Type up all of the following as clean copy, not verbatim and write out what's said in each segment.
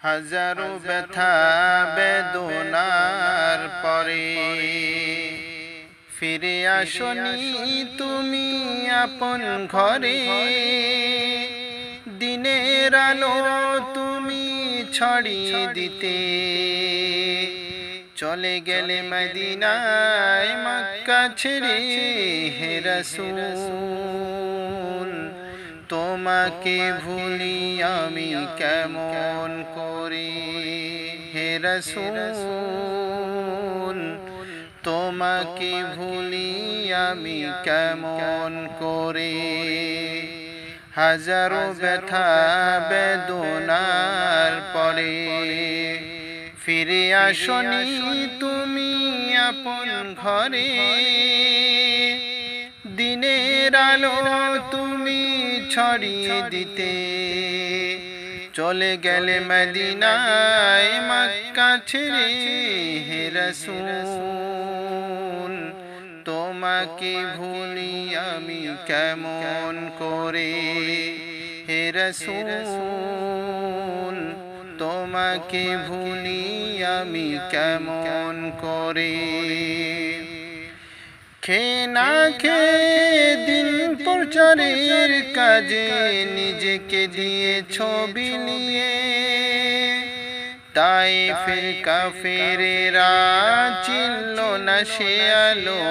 হাজারো ব্যথা বেদনার পরে ফিরে আসনি তুমি আপন ঘরে। দিনের আলো তুমি ছড়িয়ে দিতে চলে গেলে মদিনায় মক্কা ছেড়ে। হে রাসূল তোমাকে ভুলি আমি কেমন করে। হে রাসূল তোমাকে ভুলি আমি কেমন করে। হাজারো ব্যথা বেদনার পরে ফিরে আসনি তুমি আপন ঘরে। দিনের আলো তুমি ছড়িয়ে দিতে চলে গেলে মদিনায় মক্কা ছেড়ে। হে রাসূল তোমাকে ভুলি আমি কেমন করে। হে রাসূল তোমাকে ভুলি আমি কেমন করে। খেয়ে না খেয়ে দিন প্রচারের কাজে নিজেকে দিয়ে ছবি নিয়ে তায়েফের কাফেরেরা চিনল না সে আলো।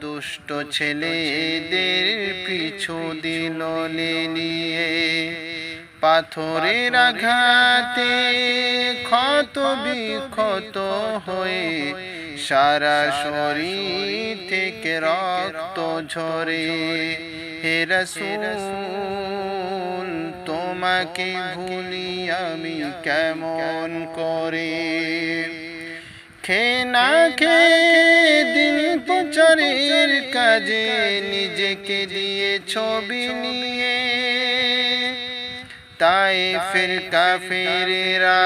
দুষ্ট ছেলেদের পিছু দিল নিয়ে পাথরের আঘাতে ক্ষত বিক্ষত হয়ে সারা শরীর থেকে রক্ত ঝরে। হে রাসূল তোমাকে ভুলি আমি কেমন করে। খেয়ে না খেয়ে দিন প্রচারের কাজে নিজেকে দিয়ে ছবি নিয়ে তায়েফের কাফেরেরা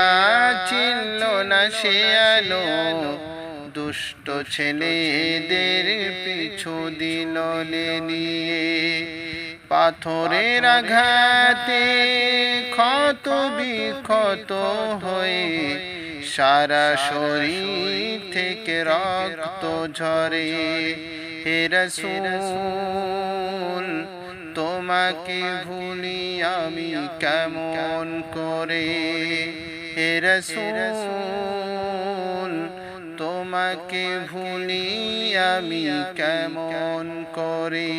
চিনল না সে আলো। দুষ্ট ছেলেদের পিছু দিল নিয়ে পাথরের আঘাতে ক্ষত বিক্ষত হয়ে সারা শরীর থেকে রক্ত ঝরে। হে রাসূল তোমাকে ভুলি আমি কেমন করে। হে রাসূল তোমাকে ভুলি আমি কেমন করে।